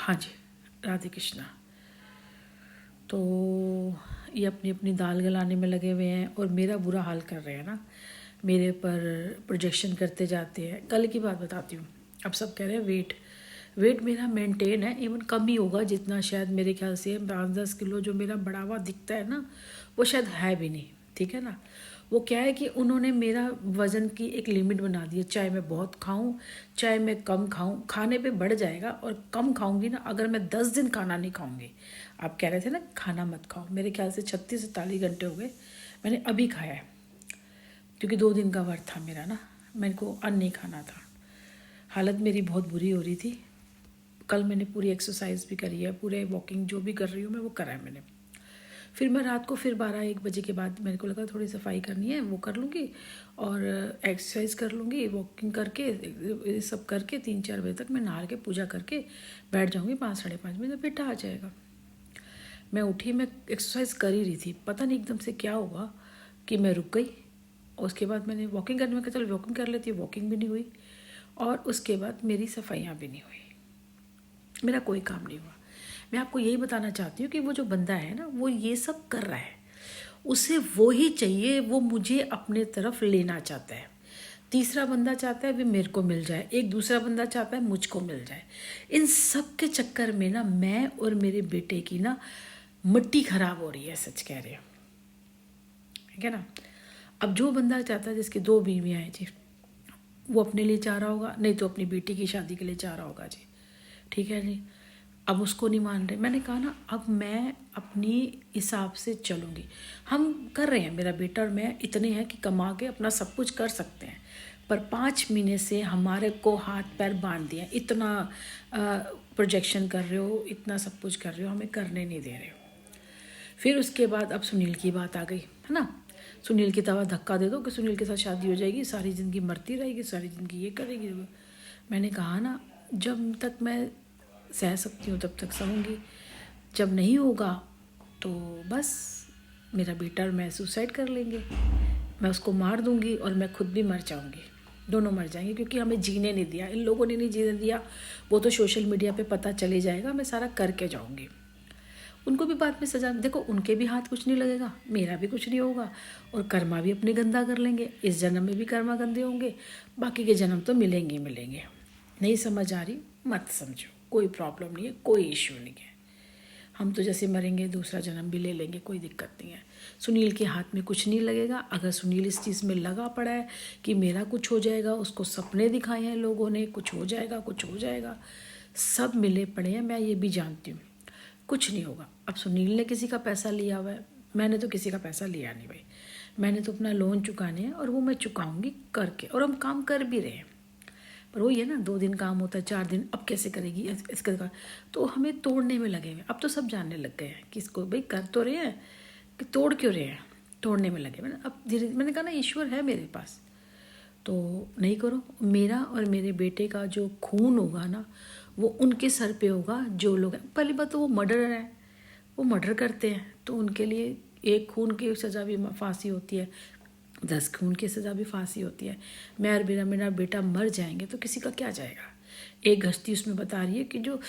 हाँ जी, राधे कृष्णा। तो ये अपनी अपनी दाल गलाने में लगे हुए हैं और मेरा बुरा हाल कर रहे हैं ना, मेरे पर प्रोजेक्शन करते जाते हैं। कल की बात बताती हूँ। अब सब कह रहे हैं वेट मेरा मेंटेन है, इवन कम ही होगा, जितना शायद मेरे ख्याल से 5-10 किलो जो मेरा बढ़ावा दिखता है ना, वो शायद है भी नहीं। ठीक है ना। वो क्या है कि उन्होंने मेरा वज़न की एक लिमिट बना दी है, चाहे मैं बहुत खाऊं चाहे मैं कम खाऊं, खाने पे बढ़ जाएगा। और कम खाऊंगी ना, अगर मैं 10 दिन खाना नहीं खाऊंगी, आप कह रहे थे ना खाना मत खाओ, मेरे ख्याल से 36-47 घंटे हो गए मैंने अभी खाया है, क्योंकि 2 दिन का व्रत था मेरा ना, मेरे को अन्न नहीं खाना था। हालत मेरी बहुत बुरी हो रही थी। कल मैंने पूरी एक्सरसाइज भी करी है, पूरे वॉकिंग जो भी कर रही हूँ मैं वो करा है मैंने। फिर मैं रात को फिर 12-1 बजे के बाद मेरे को लगा थोड़ी सफाई करनी है, वो कर लूँगी और एक्सरसाइज कर लूँगी, वॉकिंग करके ये सब करके 3-4 बजे तक मैं नहा के पूजा करके बैठ जाऊँगी। 5-5:30 बजे बेटा आ जाएगा। मैं उठी, मैं एक्सरसाइज कर ही रही थी, पता नहीं एकदम से क्या हुआ कि मैं रुक गई। उसके बाद मैंने वॉकिंग करने में कहा चल वॉकिंग कर लेती है, वॉकिंग भी नहीं हुई और उसके बाद मेरी सफाइयाँ भी नहीं हुई, मेरा कोई काम नहीं हुआ। मैं आपको यही बताना चाहती हूँ कि वो जो बंदा है ना, वो ये सब कर रहा है, उसे वो ही चाहिए, वो मुझे अपने तरफ लेना चाहता है। तीसरा बंदा चाहता है भी मेरे को मिल जाए, एक दूसरा बंदा चाहता है मुझको मिल जाए। इन सब के चक्कर में ना मैं और मेरे बेटे की ना मिट्टी खराब हो रही है, सच कह रहे हो, ठीक है ना। अब जो बंदा चाहता है, जिसकी 2 बीवियाँ हैं जी, वो अपने लिए चाह रहा होगा, नहीं तो अपनी बेटी की शादी के लिए चाह रहा होगा जी, ठीक है जी। अब उसको नहीं मान रहे। मैंने कहा ना, अब मैं अपनी हिसाब से चलूँगी। हम कर रहे हैं, मेरा बेटा और मैं इतने हैं कि कमा के अपना सब कुछ कर सकते हैं, पर 5 महीने से हमारे को हाथ पैर बांध दिए, इतना प्रोजेक्शन कर रहे हो, इतना सब कुछ कर रहे हो, हमें करने नहीं दे रहे हो। फिर उसके बाद अब सुनील की बात आ गई है ना। सुनील की तवा धक्का दे दो कि सुनील के साथ शादी हो जाएगी, सारी ज़िंदगी मरती रहेगी, सारी ज़िंदगी ये करेगी। मैंने कहा ना, जब तक मैं सह सकती हूँ तब तक सहूँगी, जब नहीं होगा तो बस मेरा बेटा और मैं सुसाइड कर लेंगे, मैं उसको मार दूँगी और मैं खुद भी मर जाऊँगी, दोनों मर जाएंगे, क्योंकि हमें जीने नहीं दिया, इन लोगों ने नहीं जीने दिया। वो तो सोशल मीडिया पे पता चले जाएगा, मैं सारा करके जाऊँगी। उनको भी बाद में सजा, देखो उनके भी हाथ कुछ नहीं लगेगा, मेरा भी कुछ नहीं होगा, और कर्मा भी अपने गंदा कर लेंगे। इस जन्म में भी कर्मा गंदे होंगे, बाकी के जन्म तो मिलेंगे मिलेंगे। नहीं समझ आ रही मत समझो, कोई प्रॉब्लम नहीं है, कोई इश्यू नहीं है। हम तो जैसे मरेंगे दूसरा जन्म भी ले लेंगे, कोई दिक्कत नहीं है। सुनील के हाथ में कुछ नहीं लगेगा। अगर सुनील इस चीज़ में लगा पड़ा है कि मेरा कुछ हो जाएगा, उसको सपने दिखाए हैं लोगों ने, कुछ हो जाएगा कुछ हो जाएगा, सब मिले पड़े हैं, मैं ये भी जानती हूँ, कुछ नहीं होगा। अब सुनील ने किसी का पैसा लिया हुआ है, मैंने तो किसी का पैसा लिया नहीं भाई। मैंने तो अपना लोन चुकाने हैं और वो मैं चुकाऊंगी करके, और हम काम कर भी रहे हैं। पर वही है ना, 2 दिन काम होता है, 4 दिन अब कैसे करेगी इसका, तो हमें तोड़ने में लगे हुए। अब तो सब जानने लग गए हैं कि इसको भाई कर तो रहे हैं कि तोड़ क्यों रहे हैं, तोड़ने में लगे। मैंने अब धीरे, मैंने कहा ना ईश्वर है मेरे पास, तो नहीं करो। मेरा और मेरे बेटे का जो खून होगा ना, वो उनके सर पे होगा। जो लोग हैं, पहली बात तो वो मर्डर है, वो मर्डर करते हैं, तो उनके लिए 1 खून की सज़ा भी फांसी होती है, 10 खून की सज़ा भी फांसी होती है। मैं और मेरा बेटा मर जाएंगे तो किसी का क्या जाएगा। एक गश्ती उसमें बता रही है कि जो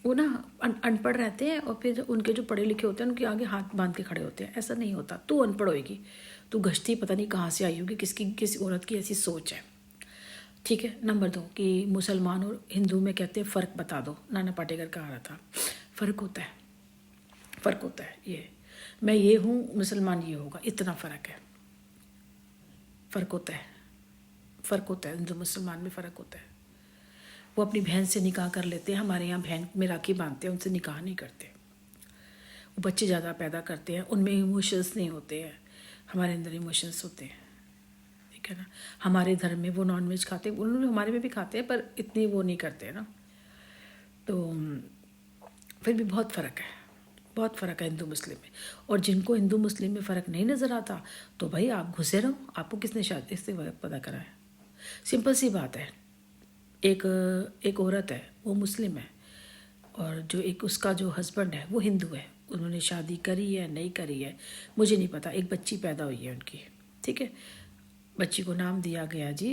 वो ना अनपढ़ रहते हैं और फिर उनके जो पढ़े लिखे होते हैं उनके आगे हाथ बांध के खड़े होते हैं। ऐसा नहीं होता, तू अनपढ़ होएगी, तू गश्ती पता नहीं कहाँ से आई होगी, किस औरत की ऐसी सोच है। ठीक है। नंबर 2 कि मुसलमान और हिंदू में कहते हैं फ़र्क बता दो, नाना पाटेकर कहा रहा था, फ़र्क होता है, फ़र्क होता है। ये मैं ये हूँ, मुसलमान ये होगा, इतना फ़र्क है, फ़र्क होता है, फ़र्क होता है, हिंदू मुसलमान में फ़र्क होता है। वो अपनी बहन से निकाह कर लेते हैं, हमारे यहाँ बहन में राखी बांधते हैं, उनसे निकाह नहीं करते। वो बच्चे ज़्यादा पैदा करते हैं, उनमें इमोशंस नहीं होते हैं, हमारे अंदर इमोशंस होते हैं, ठीक है ना। हमारे धर्म में वो नॉनवेज खाते हैं, उन्होंने हमारे में भी खाते हैं, पर इतनी वो नहीं करते हैं ना। तो फिर भी बहुत फ़र्क है, बहुत फ़र्क है हिंदू मुस्लिम में। और जिनको हिंदू मुस्लिम में फ़र्क नहीं नज़र आता, तो भाई आप घुसे रहो, आपको किसने शादी इससे पता करा है। सिंपल सी बात है, एक औरत है, वो मुस्लिम है, और जो एक उसका जो हस्बैंड है वो हिंदू है। उन्होंने शादी करी है नहीं करी है मुझे नहीं पता, एक बच्ची पैदा हुई है उनकी, ठीक है। बच्ची को नाम दिया गया जी,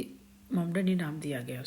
मोमडन ही नाम दिया गया।